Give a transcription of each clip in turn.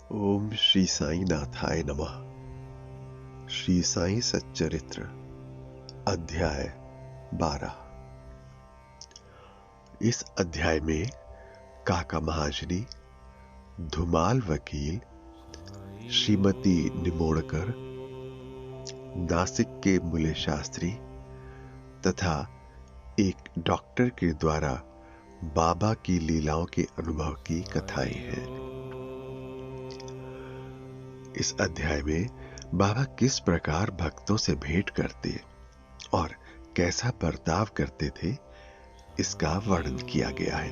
ओम श्री साई नाथाय नमः। श्री साई सच्चरित्र अध्याय 12। इस अध्याय में काका महाजनी, धुमाल वकील, श्रीमती निमोड़कर, नासिक के मुले शास्त्री तथा एक डॉक्टर के द्वारा बाबा की लीलाओं के अनुभव की कथाएं हैं। इस अध्याय में बाबा किस प्रकार भक्तों से भेंट करते और कैसा बर्ताव करते थे, इसका वर्णन किया गया है।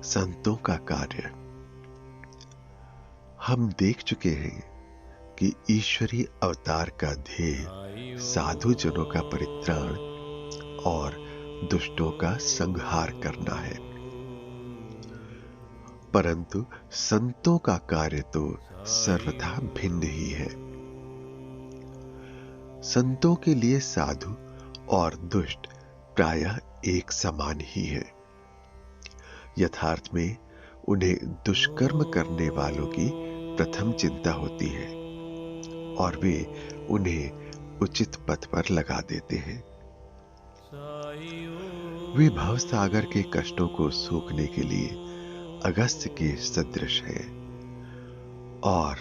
संतों का कार्य। हम देख चुके हैं कि ईश्वरीय अवतार का ध्येय साधु जनों का परित्राण और दुष्टों का संहार करना है, परंतु संतों का कार्य तो सर्वथा भिन्न ही है। संतों के लिए साधु और दुष्ट प्रायः एक समान ही है। यथार्थ में उन्हें दुष्कर्म करने वालों की प्रथम चिंता होती है और वे उन्हें उचित पथ पर लगा देते हैं। वे भवसागर के कष्टों को सूखने के लिए अगस्त्य के सदृश है और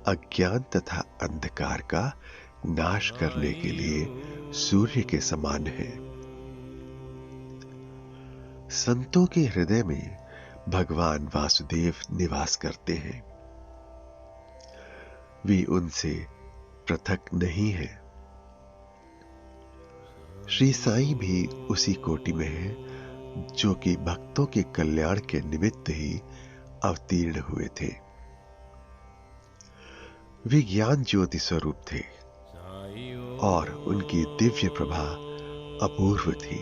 अज्ञान तथा अंधकार का नाश करने के लिए सूर्य के समान है। संतों के हृदय में भगवान वासुदेव निवास करते हैं। वे उनसे पृथक नहीं है। श्री साईं भी उसी कोटि में है जो कि भक्तों के कल्याण के निमित्त ही अवतीर्ण हुए थे। वे ज्ञान ज्योति स्वरूप थे और उनकी दिव्य प्रभा अपूर्व थी।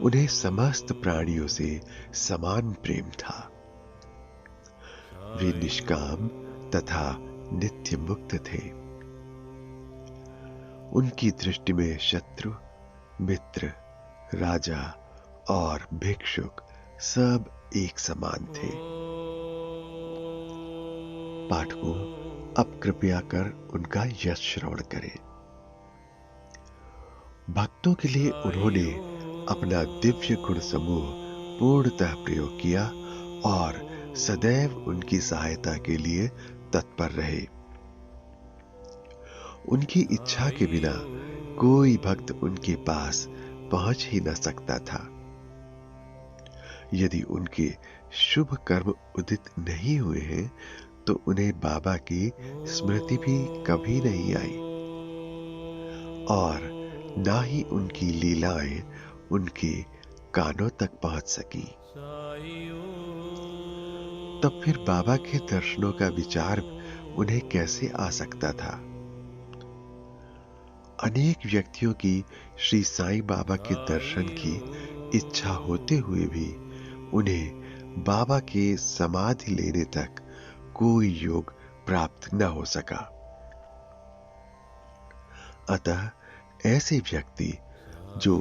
उन्हें समस्त प्राणियों से समान प्रेम था। वे निष्काम तथा नित्य मुक्त थे। उनकी दृष्टि में शत्रु, मित्र, राजा और भिक्षुक सब एक समान थे। पाठकों, अब कृपया कर उनका यश श्रवण करें। भक्तों के लिए उन्होंने अपना दिव्य गुण समूह पूर्णतः प्रयोग किया और सदैव उनकी सहायता के लिए तत्पर रहे। उनकी इच्छा के बिना कोई भक्त उनके पास पहुंच ही न सकता था। यदि उनके शुभ कर्म उदित नहीं हुए हैं तो उन्हें बाबा की स्मृति भी कभी नहीं आई और ना ही उनकी लीलाएं उनके कानों तक पहुंच सकी। तब फिर बाबा के दर्शनों का विचार उन्हें कैसे आ सकता था। अनेक व्यक्तियों की श्री साईं बाबा के दर्शन की इच्छा होते हुए भी उन्हें बाबा के समाधि लेने तक कोई योग प्राप्त न हो सका। अतः ऐसे व्यक्ति जो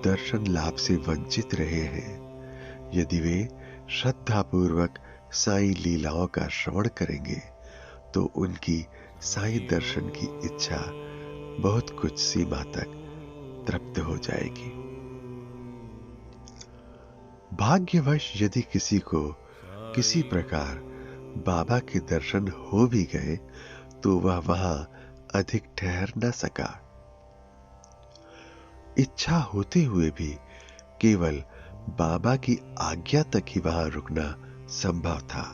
दर्शन लाभ से वंचित रहे हैं, यदि वे श्रद्धापूर्वक साईं लीलाओं का श्रवण करेंगे तो उनकी साईं दर्शन की इच्छा बहुत कुछ सीमा तक तृप्त हो जाएगी। भाग्यवश यदि किसी को किसी प्रकार बाबा के दर्शन हो भी गए तो वह वहां अधिक ठहर न सका। इच्छा होते हुए भी केवल बाबा की आज्ञा तक ही वहां रुकना संभव था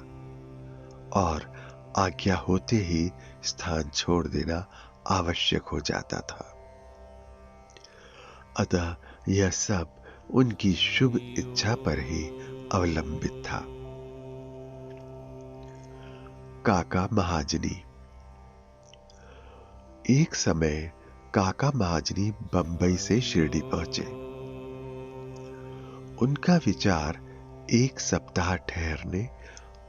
और आज्ञा होते ही स्थान छोड़ देना आवश्यक हो जाता था। अतः यह सब उनकी शुभ इच्छा पर ही अवलंबित था। काका महाजनी। एक समय काका महाजनी बंबई से शिरडी पहुंचे। उनका विचार एक सप्ताह ठहरने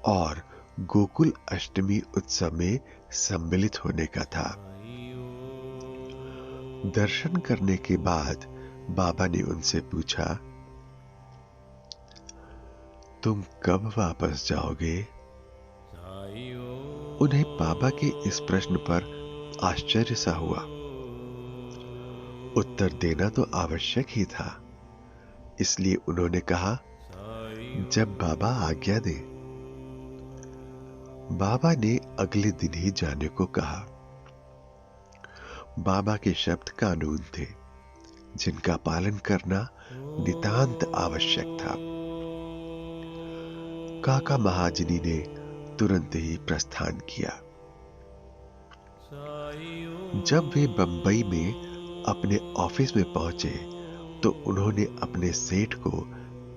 और गोकुल अष्टमी उत्सव में सम्मिलित होने का था। दर्शन करने के बाद बाबा ने उनसे पूछा, तुम कब वापस जाओगे? उन्हें बाबा के इस प्रश्न पर आश्चर्य सा हुआ। उत्तर देना तो आवश्यक ही था, इसलिए उन्होंने कहा, जब बाबा आज्ञा दे। बाबा ने अगले दिन ही जाने को कहा। बाबा के शब्द कानून थे, जिनका पालन करना नितांत आवश्यक था। काका महाजनी ने तुरंत ही प्रस्थान किया। जब वे बंबई में अपने ऑफिस में पहुंचे तो उन्होंने अपने सेठ को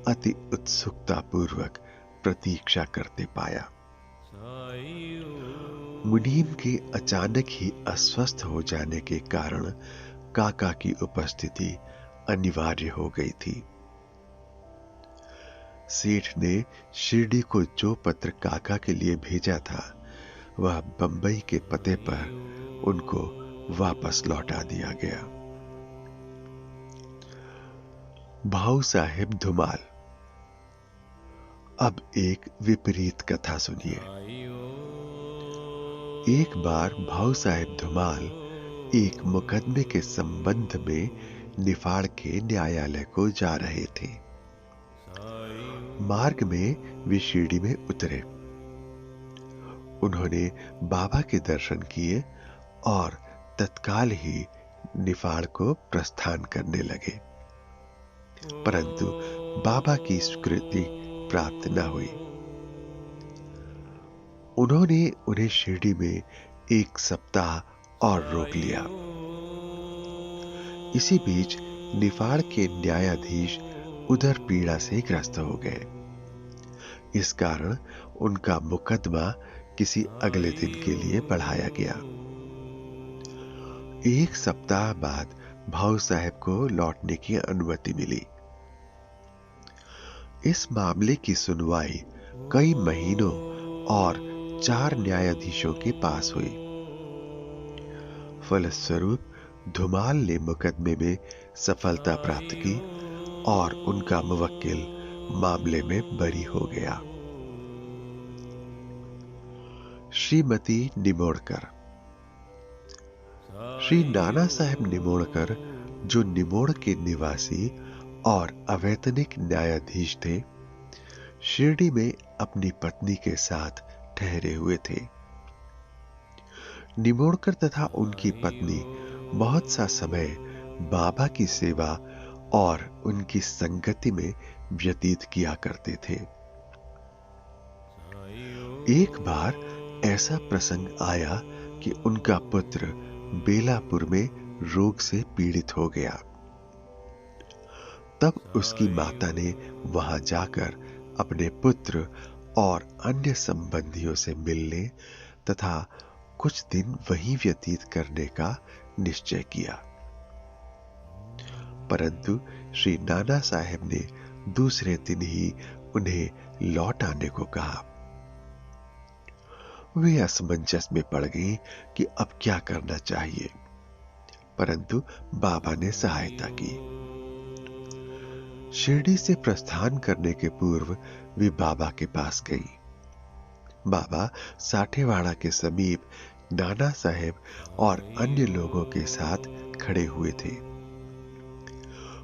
अति उत्सुकता पूर्वक प्रतीक्षा करते पाया। मुनीम के अचानक ही अस्वस्थ हो जाने के कारण काका की उपस्थिति अनिवार्य हो गई थी। सेठ ने शिरडी को जो पत्र काका के लिए भेजा था, वह बंबई के पते पर उनको वापस लौटा दिया गया। भाऊ साहेब धुमाल। अब एक विपरीत कथा सुनिए। एक बार भाऊ साहेब धुमाल एक मुकदमे के संबंध में निफाड़ के न्यायालय को जा रहे थे। मार्ग में वे शिरडी में उतरे। उन्होंने बाबा के दर्शन किए और तत्काल ही निफाड़ को प्रस्थान करने लगे, परंतु बाबा की स्वीकृति प्राप्त न हुई। उन्होंने उन्हें शिरडी में एक सप्ताह और रोक लिया। इसी बीच निफाड़ के न्यायाधीश उदर पीड़ा से ग्रस्त हो गए। इस कारण उनका मुकदमा किसी अगले दिन के लिए बढ़ाया गया। एक सप्ताह बाद भाऊ साहब को लौटने की अनुमति मिली। इस मामले की सुनवाई कई महीनों और 4 न्यायाधीशों के पास हुई। फलस्वरूप धुमाल ने मुकदमे में सफलता प्राप्त की और उनका मुवक्किल मामले में बरी हो गया। श्रीमती निमोड़कर। श्री नाना साहेब निमोड़कर, जो निमोड़ के निवासी और अवैतनिक न्यायाधीश थे, शिरडी में अपनी पत्नी के साथ ठहरे हुए थे। निमोड़कर तथा उनकी पत्नी बहुत सा समय बाबा की सेवा और उनकी संगति में व्यतीत किया करते थे। एक बार ऐसा प्रसंग आया कि उनका पुत्र बेलापुर में रोग से पीड़ित हो गया। तब उसकी माता ने वहां जाकर अपने पुत्र और अन्य संबंधियों से मिलने तथा कुछ दिन वहीं व्यतीत करने का निश्चय किया। परंतु श्री नाना साहेब ने दूसरे दिन ही उन्हें लौट आने को कहा। वे असमंजस में पड़ गई कि अब क्या करना चाहिए, परंतु बाबा ने सहायता की। शिरडी से प्रस्थान करने के पूर्व वे बाबा के पास गई। बाबा साठेवाड़ा के समीप नाना साहेब और अन्य लोगों के साथ खड़े हुए थे।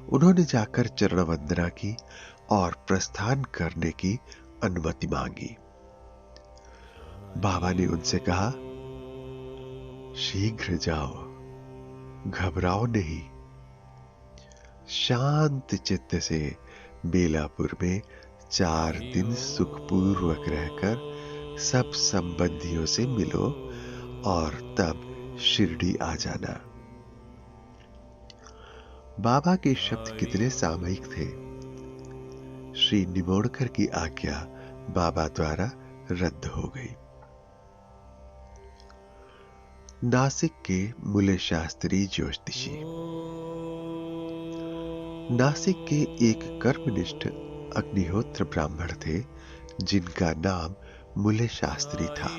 उन्होंने जाकर चरण वंदना की और प्रस्थान करने की अनुमति मांगी। बाबा ने उनसे कहा, शीघ्र जाओ, घबराओ नहीं। शांत चित्त से बेलापुर में 4 दिन सुखपूर्वक रहकर सब संबंधियों से मिलो और तब शिरडी आ जाना। बाबा के शब्द कितने सामयिक थे। श्री निमोड़कर की आज्ञा बाबा द्वारा रद्द हो गई। नासिक के मूले शास्त्री ज्योतिषी। नासिक के एक कर्मनिष्ठ अग्निहोत्र ब्राह्मण थे, जिनका नाम मूले शास्त्री था।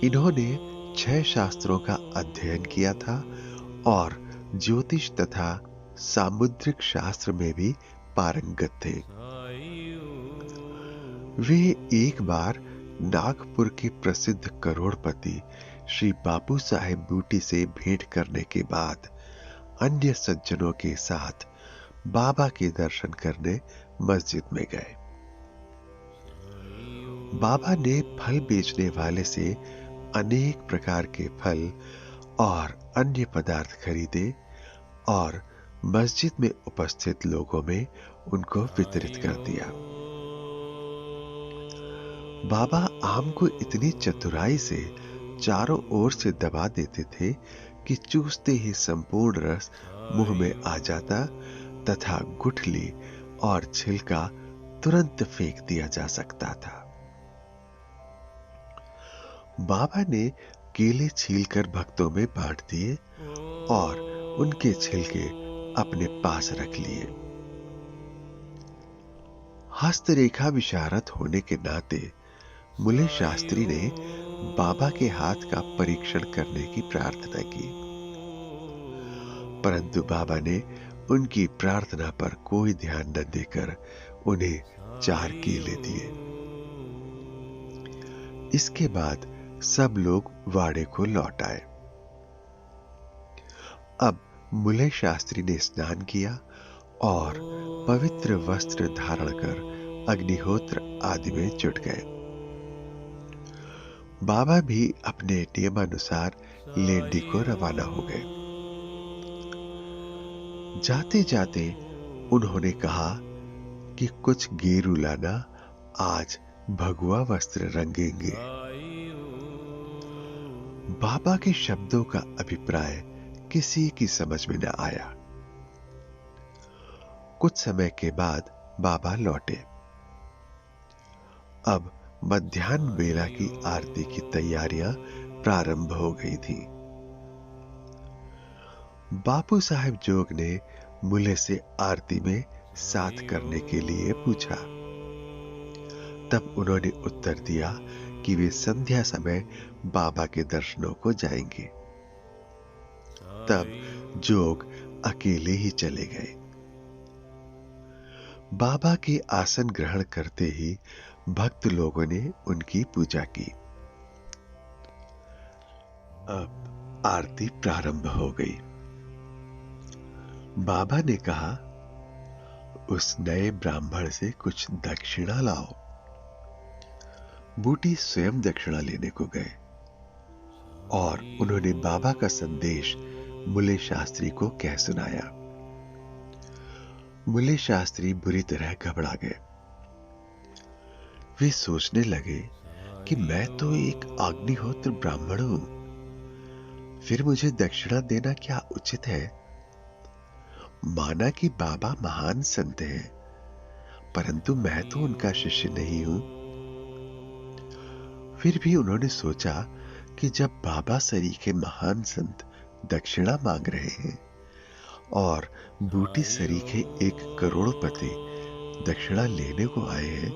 इन्होंने 6 शास्त्रों का अध्ययन किया था और ज्योतिष तथा सामुद्रिक शास्त्र में भी पारंगत थे। वे एक बार नागपुर के प्रसिद्ध करोड़पति श्री बापू साहेब बूटी से भेंट करने के बाद अन्य सज्जनों के साथ बाबा के दर्शन करने मस्जिद में गए। बाबा ने फल बेचने वाले से अनेक प्रकार के फल और अन्य पदार्थ खरीदे और मस्जिद में उपस्थित लोगों में उनको वितरित कर दिया। बाबा आम को इतनी चतुराई से चारों ओर से दबा देते थे कि चूसते ही संपूर्ण रस मुंह में आ जाता तथा गुठली और छिलका तुरंत फेंक दिया जा सकता था। बाबा ने केले छीलकर भक्तों में बांट दिए और उनके छिलके अपने पास रख लिए। हस्तरेखा विशारद होने के नाते मुले शास्त्री ने बाबा के हाथ का परीक्षण करने की प्रार्थना की, परंतु बाबा ने उनकी प्रार्थना पर कोई ध्यान न देकर उन्हें 4 केले दिए। इसके बाद सब लोग वाड़े को लौट आए। अब मुले शास्त्री ने स्नान किया और पवित्र वस्त्र धारण कर अग्निहोत्र आदि में जुट गए। बाबा भी अपने नियमानुसार लेंडी को रवाना हो गए। जाते जाते उन्होंने कहा कि कुछ गेरू लाना, आज भगवा वस्त्र रंगेंगे। बाबा के शब्दों का अभिप्राय किसी की समझ में न आया। कुछ समय के बाद बाबा लौटे। अब मध्याह्न बेला की आरती की तैयारियां प्रारंभ हो गई थी। बापू साहेब जोग ने मुले से आरती में साथ करने के लिए पूछा। तब उन्होंने उत्तर दिया कि वे संध्या समय बाबा के दर्शनों को जाएंगे। तब जोग अकेले ही चले गए। बाबा के आसन ग्रहण करते ही भक्त लोगों ने उनकी पूजा की। अब आरती प्रारंभ हो गई। बाबा ने कहा, उस नए ब्राह्मण से कुछ दक्षिणा लाओ। बूटी स्वयं दक्षिणा लेने को गए और उन्होंने बाबा का संदेश मुले शास्त्री को कह सुनाया। मुले शास्त्री बुरी तरह घबरा गए। वे सोचने लगे कि मैं तो एक अग्निहोत्र ब्राह्मण हूं, फिर मुझे दक्षिणा देना क्या उचित है? माना कि बाबा महान संत हैं, परंतु मैं तो उनका शिष्य नहीं हूं। फिर भी उन्होंने सोचा कि जब बाबा सरीखे महान संत दक्षिणा मांग रहे हैं और बूटी सरीखे एक करोड़पति दक्षिणा लेने को आए हैं,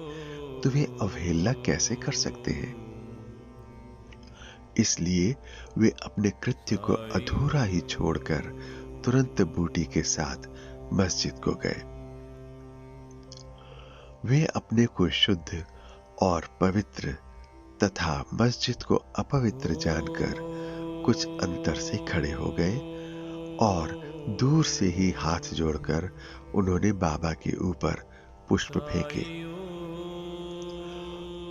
तो वे अवहेलना कैसे कर सकते हैं? इसलिए वे अपने कृत्य को अधूरा ही छोड़कर तुरंत बूटी के साथ मस्जिद को गए। वे अपने को शुद्ध और पवित्र तथा मस्जिद को अपवित्र जानकर कुछ अंतर से खड़े हो गए और दूर से ही हाथ जोड़कर उन्होंने बाबा के ऊपर पुष्प फेंके।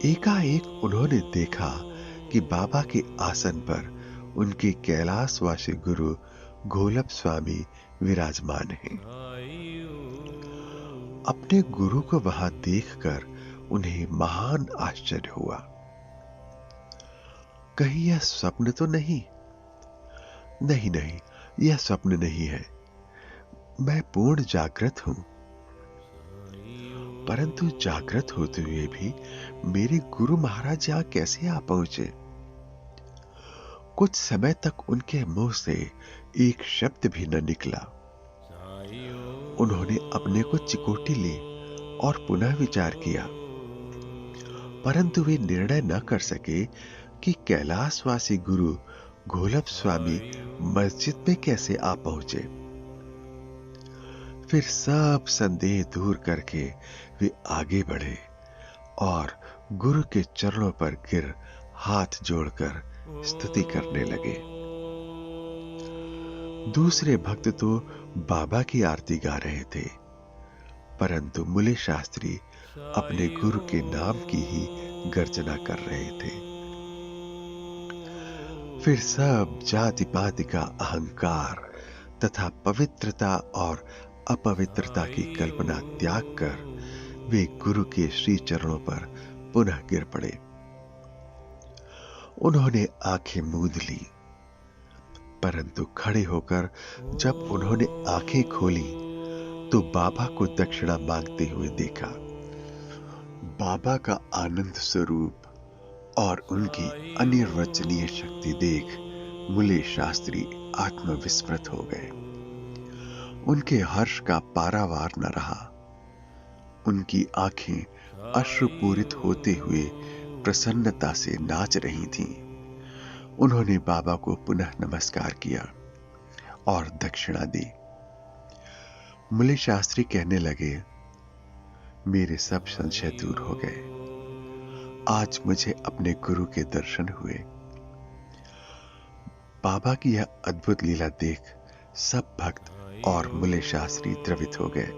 एकाएक उन्होंने देखा कि बाबा के आसन पर उनके कैलाशवासी गुरु घोलप स्वामी विराजमान हैं। अपने गुरु को वहां देखकर उन्हें महान आश्चर्य हुआ। कहीं यह स्वप्न तो नहीं? नहीं नहीं, यह स्वप्न नहीं है, मैं पूर्ण जागृत हूं। परंतु जागृत होते हुए भी मेरे गुरु महाराज यहां कैसे आ पहुंचे? कुछ समय तक उनके मुंह से एक शब्द भी न निकला। उन्होंने अपने को चिकोटी ली और पुनः विचार किया, परंतु वे निर्णय न कर सके कि कैलाशवासी गुरु घोलप स्वामी मस्जिद में कैसे आ पहुंचे। फिर सब संदेह दूर करके वे आगे बढ़े और गुरु के चरणों पर गिर हाथ जोड़कर स्तुति करने लगे। दूसरे भक्त तो बाबा की आरती गा रहे थे, परंतु मुले शास्त्री अपने गुरु के नाम की ही गर्जना कर रहे थे। फिर सब जाति पाति का अहंकार तथा पवित्रता और अपवित्रता की कल्पना त्याग कर वे गुरु के श्री चरणों पर पुनः गिर पड़े। उन्होंने आंखें मूंद ली, परंतु खड़े होकर जब उन्होंने आंखें खोली तो बाबा को दक्षिणा मांगते हुए देखा। बाबा का आनंद स्वरूप और उनकी अनिर्वचनीय शक्ति देख मुले शास्त्री आत्मविस्मृत हो गए। उनके हर्ष का पारावार न रहा। उनकी आंखें अश्रुपूरित होते हुए प्रसन्नता से नाच रही थीं। उन्होंने बाबा को पुनः नमस्कार किया और दक्षिणा दी। मुले शास्त्री कहने लगे, मेरे सब संशय दूर हो गए। आज मुझे अपने गुरु के दर्शन हुए। बाबा की यह अद्भुत लीला देख सब भक्त और मुले शास्त्री द्रवित हो गए।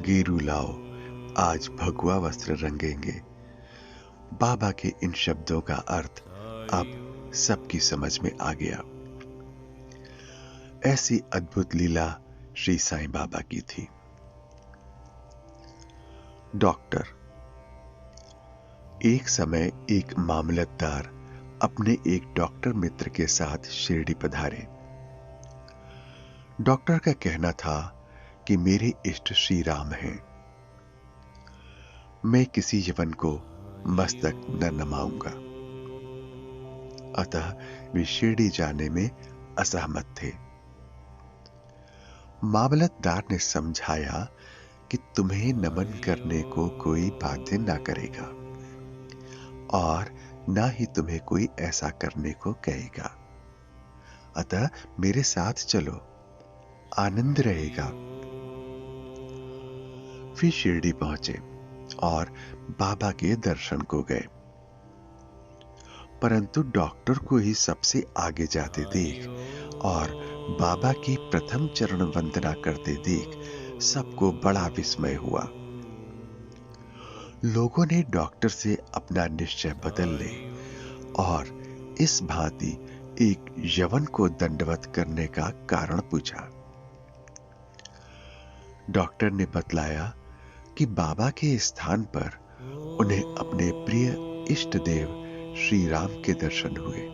गेरू लाओ, आज भगवा वस्त्र रंगेंगे। बाबा के इन शब्दों का अर्थ अब सबकी समझ में आ गया। ऐसी अद्भुत लीला श्री साईं बाबा की थी। डॉक्टर। एक समय एक मामलतदार अपने एक डॉक्टर मित्र के साथ शिरडी पधारे। डॉक्टर का कहना था कि मेरे इष्ट श्री राम हैं। मैं किसी यवन को मस्तक न नमाऊंगा। अतः वे शिरडी जाने में असहमत थे। मामलतदार ने समझाया कि तुम्हें नमन करने को कोई बाध्य ना करेगा और ना ही तुम्हें कोई ऐसा करने को कहेगा। अतः मेरे साथ चलो, आनंद रहेगा। फिर शिरडी पहुंचे और बाबा के दर्शन को गए, परंतु डॉक्टर को ही सबसे आगे जाते देख और बाबा की प्रथम चरण वंदना करते देख सबको बड़ा विस्मय हुआ। लोगों ने डॉक्टर से अपना निश्चय बदल ले और इस भांति एक यवन को दंडवत करने का कारण पूछा। डॉक्टर ने बतलाया कि बाबा के स्थान पर उन्हें अपने प्रिय इष्ट देव श्री राम के दर्शन हुए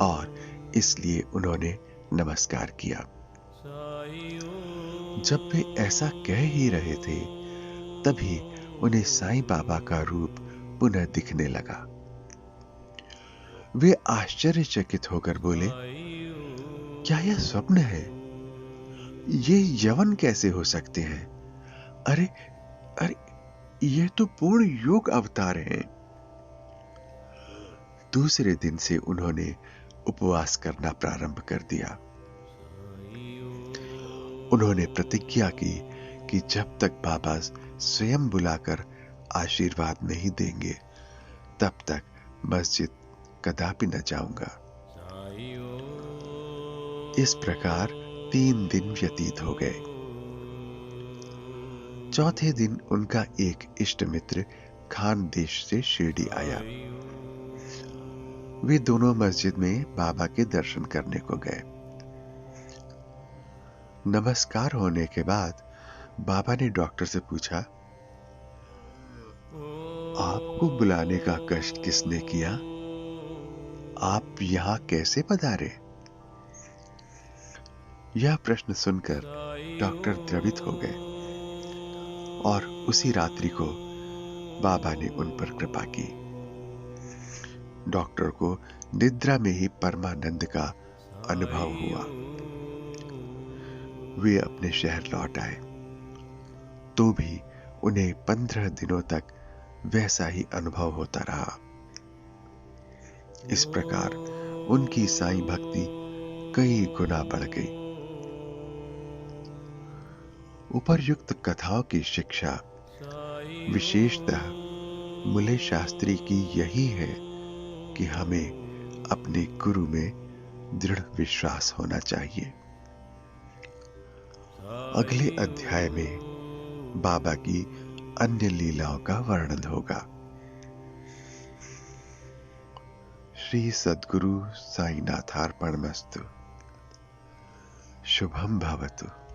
और इसलिए उन्होंने नमस्कार किया। जब वे ऐसा कह ही रहे थे, तभी उन्हें साईं बाबा का रूप पुनः दिखने लगा। वे आश्चर्यचकित होकर बोले, क्या यह स्वप्न है? ये यवन कैसे हो सकते हैं? अरे अरे, ये तो पूर्ण योग अवतार हैं। दूसरे दिन से उन्होंने उपवास करना प्रारंभ कर दिया। उन्होंने प्रतिज्ञा की कि जब तक बाबा स्वयं बुलाकर आशीर्वाद नहीं देंगे, तब तक मस्जिद कदापि न जाऊंगा। इस प्रकार 3 दिन व्यतीत हो गए। चौथे दिन उनका एक इष्ट मित्र खान देश से शिरडी आया। वे दोनों मस्जिद में बाबा के दर्शन करने को गए। नमस्कार होने के बाद बाबा ने डॉक्टर से पूछा, आपको बुलाने का कष्ट किसने किया? आप यहां कैसे पधारे? यह प्रश्न सुनकर डॉक्टर द्रवित हो गए और उसी रात्रि को बाबा ने उन पर कृपा की। डॉक्टर को निद्रा में ही परमानंद का अनुभव हुआ। वे अपने शहर लौट आए, तो भी उन्हें 15 दिनों तक वैसा ही अनुभव होता रहा। इस प्रकार उनकी साईं भक्ति कई गुना बढ़ गई। उपर्युक्त कथाओं की शिक्षा विशेषतः मुले शास्त्री की यही है कि हमें अपने गुरु में दृढ़ विश्वास होना चाहिए। अगले अध्याय में बाबा की अन्य लीलाओं का वर्णन होगा। श्री सद्गुरु साईनाथार्पणमस्तु। शुभम भवतु।